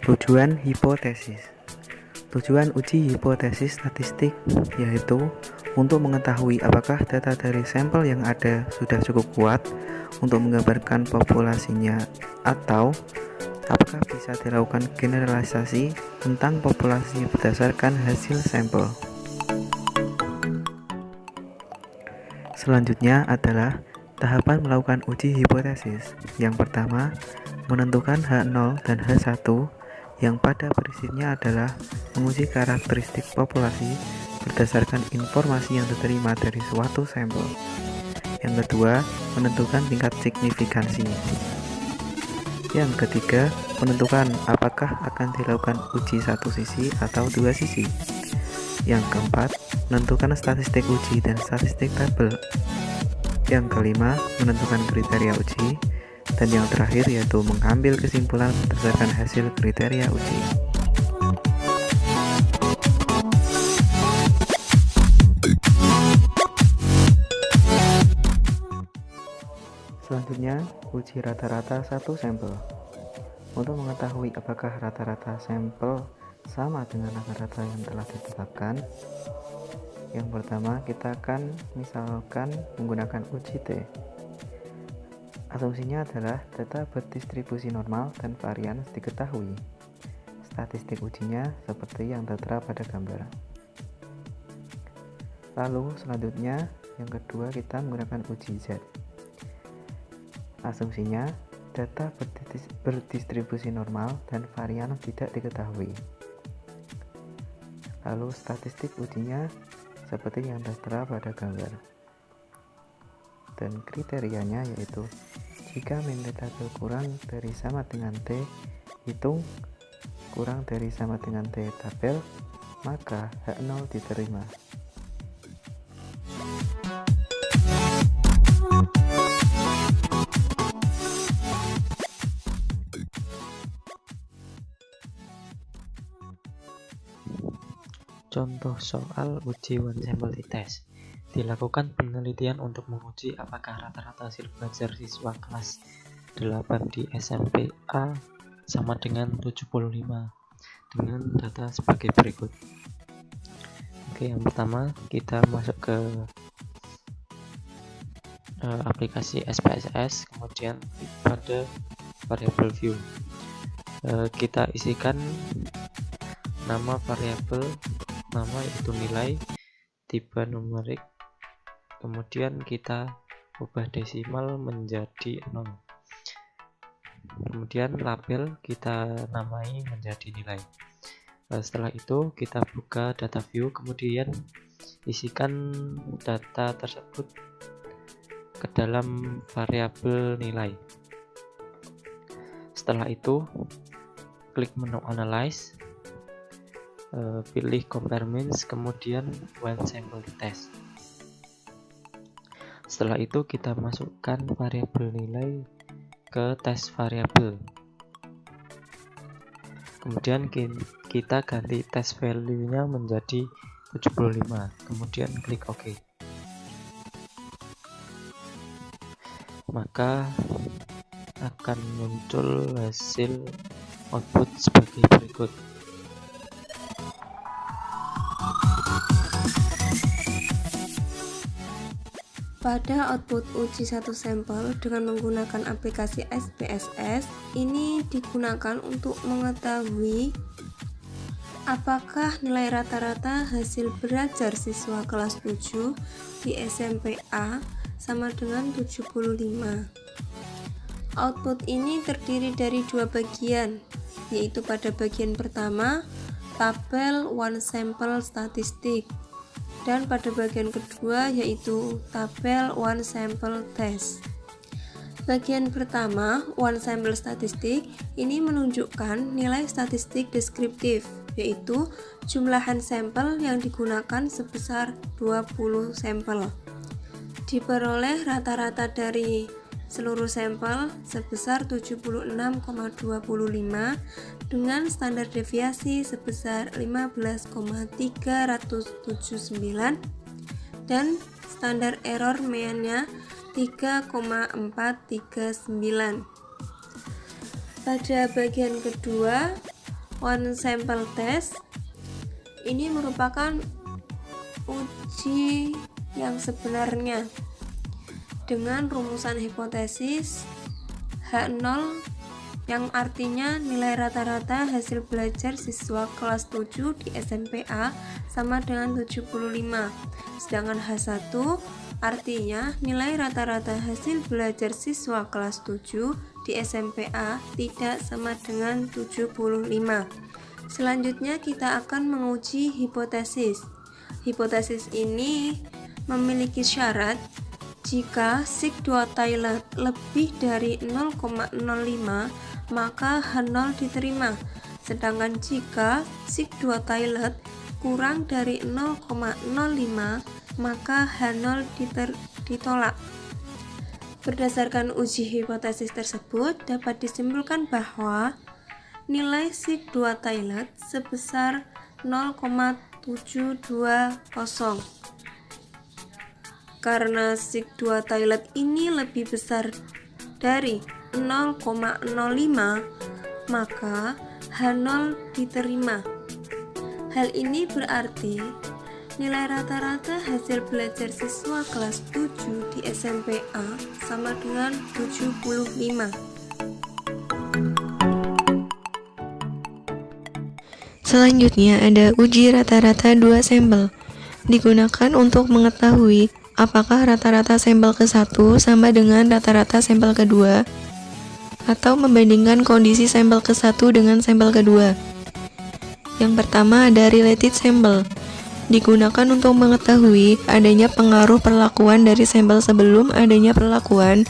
Tujuan hipotesis. Tujuan uji hipotesis statistik yaitu untuk mengetahui apakah data dari sampel yang ada sudah cukup kuat untuk menggambarkan populasinya atau apakah bisa dilakukan generalisasi tentang populasi berdasarkan hasil sampel. Selanjutnya adalah tahapan melakukan uji hipotesis. Yang pertama, menentukan H0 dan H1 yang pada prinsipnya adalah menguji karakteristik populasi berdasarkan informasi yang diterima dari suatu sampel. Yang kedua, menentukan tingkat signifikansi. Yang ketiga, menentukan apakah akan dilakukan uji satu sisi atau dua sisi. Yang keempat, menentukan statistik uji dan statistik tabel. Yang kelima, menentukan kriteria uji. Dan yang terakhir yaitu mengambil kesimpulan berdasarkan hasil kriteria uji. Selanjutnya, uji rata-rata satu sampel. Untuk mengetahui apakah rata-rata sampel sama dengan rata-rata yang telah ditetapkan, yang pertama kita akan misalkan menggunakan uji T. Asumsinya adalah data berdistribusi normal dan varian diketahui. Statistik ujinya seperti yang tertera pada gambar. Lalu selanjutnya yang kedua kita menggunakan uji Z. Asumsinya data berdistribusi normal dan varian tidak diketahui. Lalu statistik ujinya seperti yang tertera pada gambar. Dan kriterianya yaitu jika min tabel kurang dari sama dengan T, hitung kurang dari sama dengan T tabel, maka H0 diterima. Contoh soal uji one sample test. Dilakukan penelitian untuk menguji apakah rata-rata hasil belajar siswa kelas 8 di SMP A sama dengan 75 dengan data sebagai berikut. Oke, yang pertama kita masuk ke aplikasi SPSS, kemudian pada variable view. Kita isikan nama variabel, nama itu nilai, tipe numerik, kemudian kita ubah desimal menjadi 0. Kemudian label kita namai menjadi nilai. Setelah itu kita buka data view, kemudian isikan data tersebut ke dalam variabel nilai. Setelah itu klik menu analyze, pilih compare means, kemudian one sample test. Setelah itu kita masukkan variabel nilai ke test variabel. Kemudian kita ganti test value-nya menjadi 75. Kemudian klik OK. Maka akan muncul hasil output sebagai berikut. Pada output uji satu sampel dengan menggunakan aplikasi SPSS, ini digunakan untuk mengetahui apakah nilai rata-rata hasil belajar siswa kelas 7 di SMP A sama dengan 75. Output ini terdiri dari dua bagian, yaitu pada bagian pertama, tabel one sample statistik, dan pada bagian kedua yaitu tabel one sample test. Bagian pertama, one sample statistik, ini menunjukkan nilai statistik deskriptif, yaitu jumlahan sampel yang digunakan sebesar 20 sampel. Diperoleh rata-rata dari seluruh sampel sebesar 76,25 dengan standar deviasi sebesar 15,379 dan standar error mean-nya 3,439. Pada bagian kedua, one sample test ini merupakan uji yang sebenarnya dengan rumusan hipotesis H0 yang artinya nilai rata-rata hasil belajar siswa kelas 7 di SMPA sama dengan 75. Sedangkan H1 artinya nilai rata-rata hasil belajar siswa kelas 7 di SMPA tidak sama dengan 75. Selanjutnya kita akan menguji hipotesis. Hipotesis ini memiliki syarat jika sig2 Taylor lebih dari 0,05 maka H0 diterima, sedangkan jika sig2 Taylor kurang dari 0,05 maka H0 ditolak. Berdasarkan uji hipotesis tersebut dapat disimpulkan bahwa nilai sig2 Taylor sebesar 0,720. Karena sig2 Taylor ini lebih besar dari 0,05 maka H0 diterima. Hal ini berarti nilai rata-rata hasil belajar siswa kelas 7 di SMPA sama dengan 75. Selanjutnya ada uji rata-rata 2 sampel. Digunakan untuk mengetahui apakah rata-rata sampel ke-1 sama dengan rata-rata sampel kedua atau membandingkan kondisi sampel ke-1 dengan sampel kedua. Yang pertama ada related sample. Digunakan untuk mengetahui adanya pengaruh perlakuan dari sampel sebelum adanya perlakuan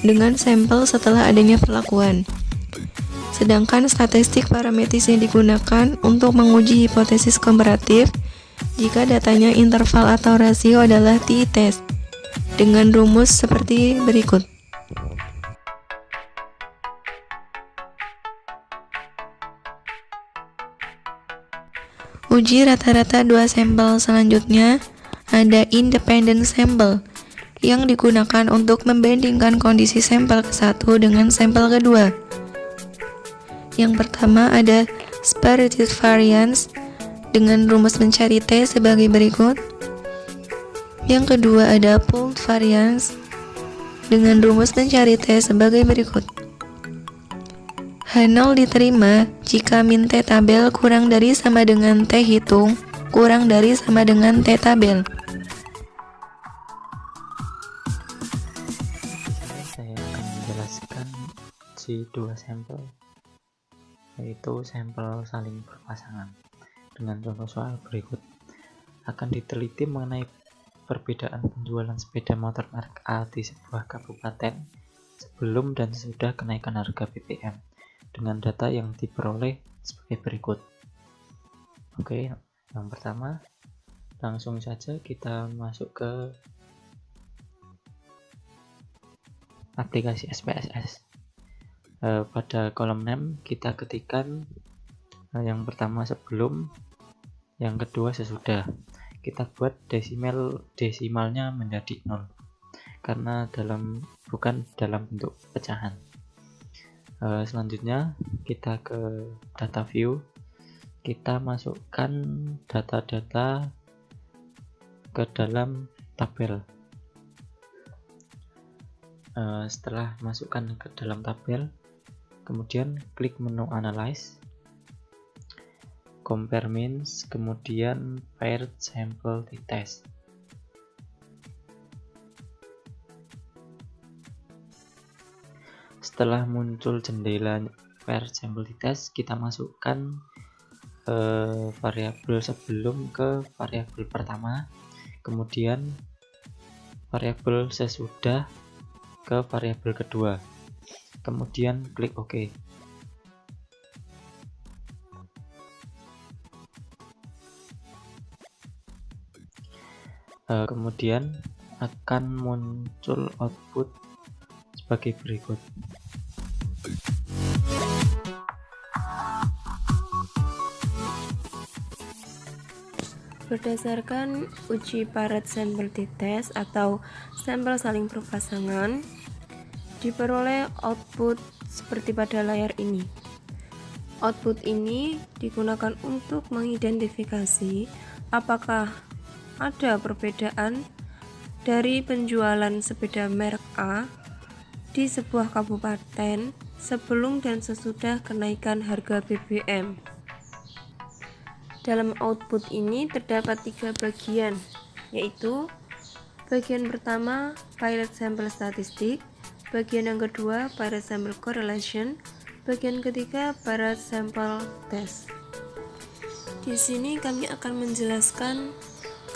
dengan sampel setelah adanya perlakuan. Sedangkan statistik parametris yang digunakan untuk menguji hipotesis komparatif jika datanya interval atau rasio adalah t-test dengan rumus seperti berikut. Uji rata-rata 2 sampel selanjutnya ada independent sample yang digunakan untuk membandingkan kondisi sampel ke-1 dengan sampel kedua. Yang pertama ada spirited variance dengan rumus mencari T sebagai berikut. Yang kedua ada pooled variance dengan rumus mencari T sebagai berikut. H0 diterima jika min T tabel kurang dari sama dengan T hitung kurang dari sama dengan T tabel. Saya akan menjelaskan G2 sampel, yaitu sampel saling berpasangan. Dengan contoh soal berikut, akan diteliti mengenai perbedaan penjualan sepeda motor merek A di sebuah kabupaten sebelum dan sesudah kenaikan harga BBM dengan data yang diperoleh sebagai berikut. Oke, yang pertama langsung saja kita masuk ke aplikasi SPSS. Pada kolom 6 kita ketikkan yang pertama sebelum, yang kedua sesudah. Kita buat desimalnya menjadi 0 karena bukan dalam bentuk pecahan. Selanjutnya kita ke data view, kita masukkan data-data ke dalam tabel. Setelah masukkan ke dalam tabel, kemudian klik menu analyze, compare means, kemudian paired sample t-test. Setelah muncul jendela paired sample t-test, kita masukkan variabel sebelum ke variabel pertama, kemudian variabel sesudah ke variabel kedua, kemudian klik OK. Kemudian akan muncul output sebagai berikut. Berdasarkan uji paired sample t-test atau sampel saling berpasangan, diperoleh output seperti pada layar ini. Output ini digunakan untuk mengidentifikasi apakah ada perbedaan dari penjualan sepeda merek A di sebuah kabupaten sebelum dan sesudah kenaikan harga BBM. Dalam output ini terdapat 3 bagian, yaitu bagian pertama pilot sample statistik, bagian yang kedua pilot sample correlation, bagian ketiga pilot sample test. Di sini kami akan menjelaskan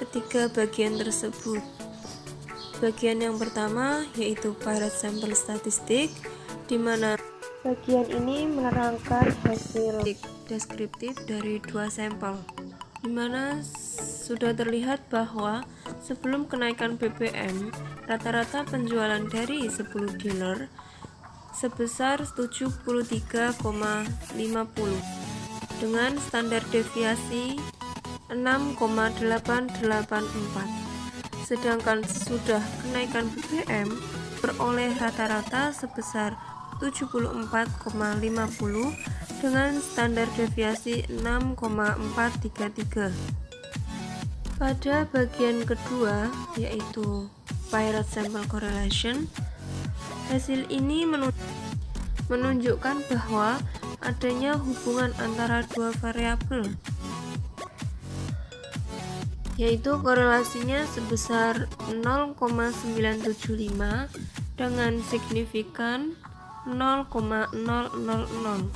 ketiga bagian tersebut. Bagian yang pertama yaitu pilot sample statistik, di mana bagian ini menerangkan hasil deskriptif dari 2 sampel, di mana sudah terlihat bahwa sebelum kenaikan BBM, rata-rata penjualan dari 10 dealer sebesar 73,50 dengan standar deviasi 6,884. Sedangkan sesudah kenaikan BBM beroleh rata-rata sebesar 74,50 dengan standar deviasi 6,433. Pada bagian kedua yaitu pilot sample correlation, hasil ini menunjukkan bahwa adanya hubungan antara dua variabel, yaitu korelasinya sebesar 0,975 dengan signifikan 0,000.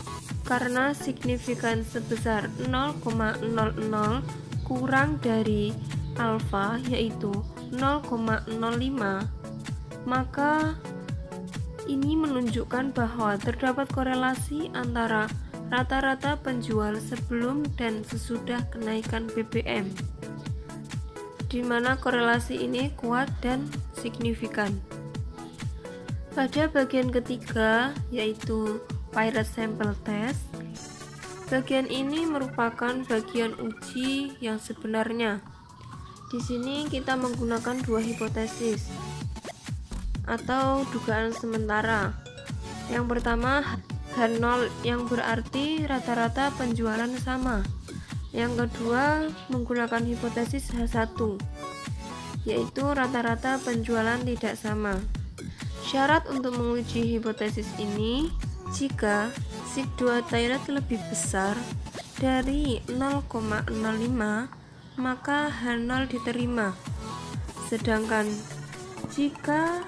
Karena signifikan sebesar 0,00 kurang dari alfa yaitu 0,05, maka ini menunjukkan bahwa terdapat korelasi antara rata-rata penjual sebelum dan sesudah kenaikan BBM, di mana korelasi ini kuat dan signifikan. Pada bagian ketiga yaitu pilot sample test, bagian ini merupakan bagian uji yang sebenarnya. Di sini kita menggunakan 2 hipotesis atau dugaan sementara. Yang pertama H0 yang berarti rata-rata penjualan sama. Yang kedua menggunakan hipotesis H1 yaitu rata-rata penjualan tidak sama. Syarat untuk menguji hipotesis ini, jika sig2 Taylor lebih besar dari 0,05 maka H0 diterima. Sedangkan jika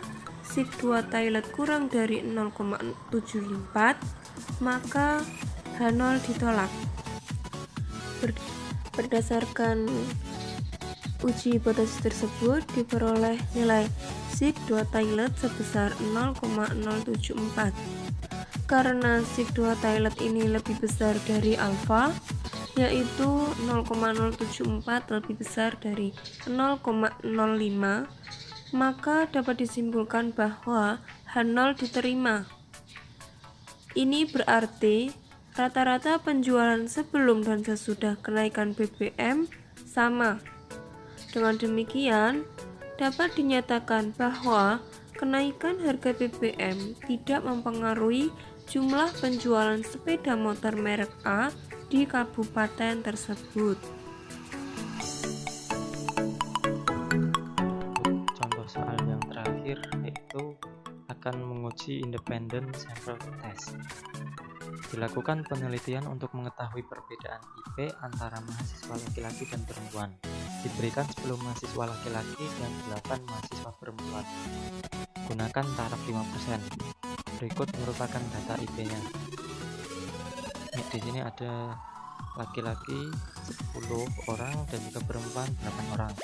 sig2 Taylor kurang dari 0,74 maka H0 ditolak. Berdasarkan uji hipotesis tersebut diperoleh nilai sig2 Taylor sebesar 0,074. Karena sig2 Taylor ini lebih besar dari alfa, yaitu 0,074 lebih besar dari 0,05, maka dapat disimpulkan bahwa H0 diterima. Ini berarti rata-rata penjualan sebelum dan sesudah kenaikan BBM sama. Dengan demikian, dapat dinyatakan bahwa kenaikan harga BBM tidak mempengaruhi jumlah penjualan sepeda motor merek A di kabupaten tersebut. Contoh soal yang terakhir yaitu akan menguji independent sample test. Dilakukan penelitian untuk mengetahui perbedaan IP antara mahasiswa laki-laki dan perempuan. Diberikan 10 mahasiswa laki-laki dan 8 mahasiswa perempuan. Gunakan taraf 5%. Berikut merupakan data IP-nya. Di sini ada laki-laki 10 orang dan juga perempuan 8 orang.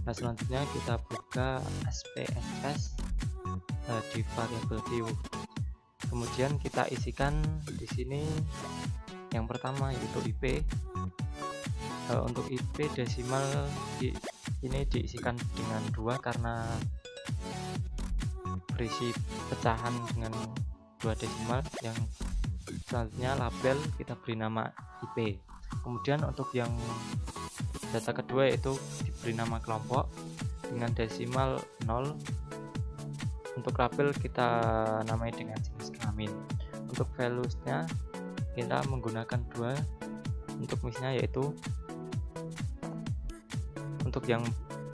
Nah, selanjutnya kita buka SPSS di variabel view. Kemudian kita isikan di sini yang pertama yaitu IP. Untuk IP desimal ini diisikan dengan 2 karena berisi pecahan dengan 2 desimal. Yang selanjutnya label kita beri nama IP. Kemudian untuk yang data kedua yaitu diberi nama kelompok dengan desimal 0. Untuk label kita namai dengan jenis kelamin. Untuk values-nya kita menggunakan dua untuk mixnya, yaitu untuk yang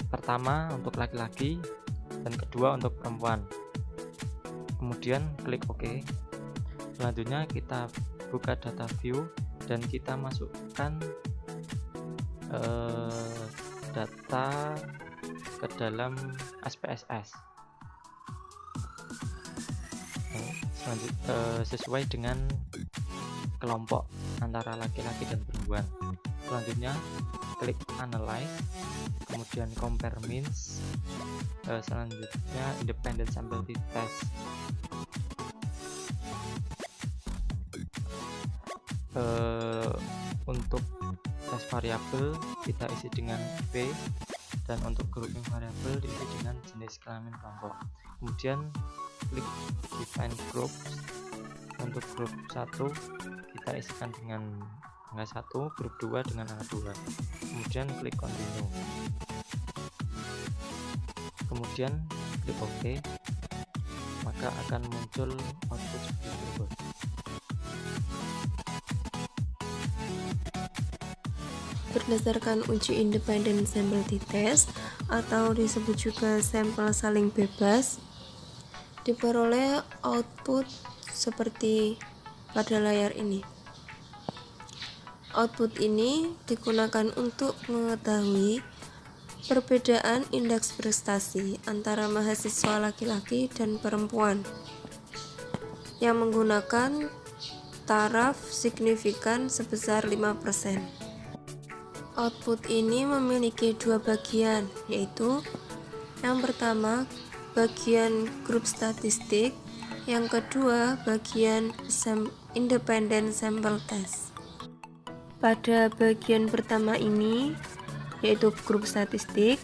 pertama untuk laki-laki dan kedua untuk perempuan. Kemudian klik OK. Selanjutnya kita buka data view dan kita masukkan data ke dalam SPSS sesuai dengan kelompok antara laki-laki dan perempuan. Selanjutnya klik analyze, kemudian compare means, selanjutnya independent sample test. Untuk tes variabel kita isi dengan P, dan untuk grouping variabel diisi dengan jenis kelamin kelompok. Kemudian klik define group. Untuk grup 1 kita isikan dengan angka 1, grup 2 dengan angka 2. Kemudian klik continue. Kemudian klik OK, maka akan muncul output seperti berikut. Berdasarkan uji independent sample t-test atau disebut juga sampel saling bebas, diperoleh output seperti pada layar ini. Output ini digunakan untuk mengetahui perbedaan indeks prestasi antara mahasiswa laki-laki dan perempuan yang menggunakan taraf signifikan sebesar 5%. Output ini memiliki dua bagian, yaitu yang pertama bagian grup statistik, yang kedua bagian independent sample test. Pada bagian pertama ini, yaitu grup statistik,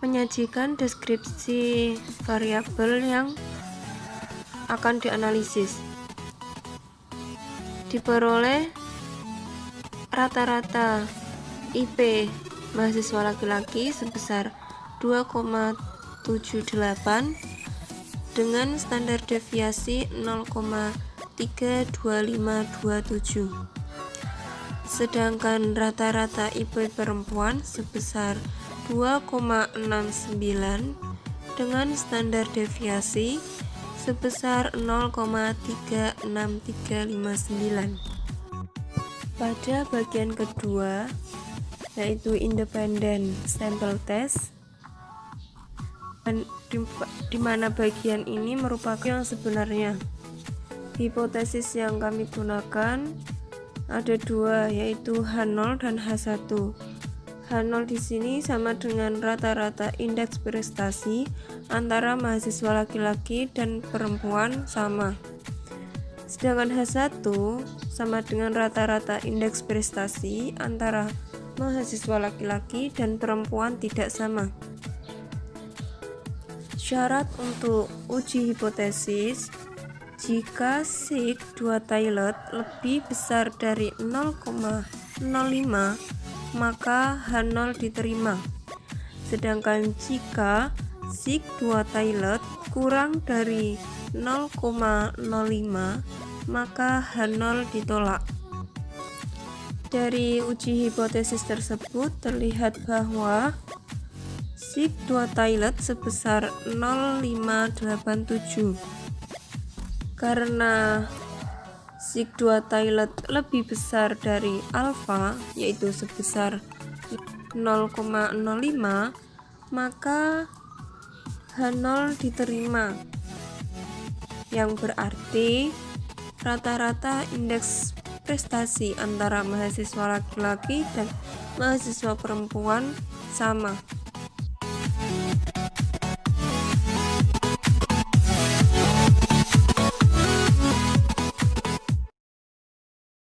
menyajikan deskripsi variabel yang akan dianalisis. Diperoleh rata-rata IP mahasiswa laki-laki sebesar 2,78 dengan standar deviasi 0,32527. Sedangkan rata-rata IP perempuan sebesar 2,69 dengan standar deviasi sebesar 0,36359. Pada bagian kedua, yaitu independent sample test, di mana bagian ini merupakan yang sebenarnya. Hipotesis yang kami gunakan ada dua, yaitu H0 dan H1. H0 di sini sama dengan rata-rata indeks prestasi antara mahasiswa laki-laki dan perempuan sama. Sedangkan H1 sama dengan rata-rata indeks prestasi antara mahasiswa laki-laki dan perempuan tidak sama. Syarat untuk uji hipotesis: jika sig 2 Taillet lebih besar dari 0,05, maka H0 diterima. Sedangkan jika sig 2 Taillet kurang dari 0,05, maka H0 ditolak. Dari uji hipotesis tersebut terlihat bahwa sig 2 Taillet sebesar 0,587. Karena sig 2 Taillet lebih besar dari alfa, yaitu sebesar 0,05, maka H0 diterima, yang berarti rata-rata indeks prestasi antara mahasiswa laki-laki dan mahasiswa perempuan sama.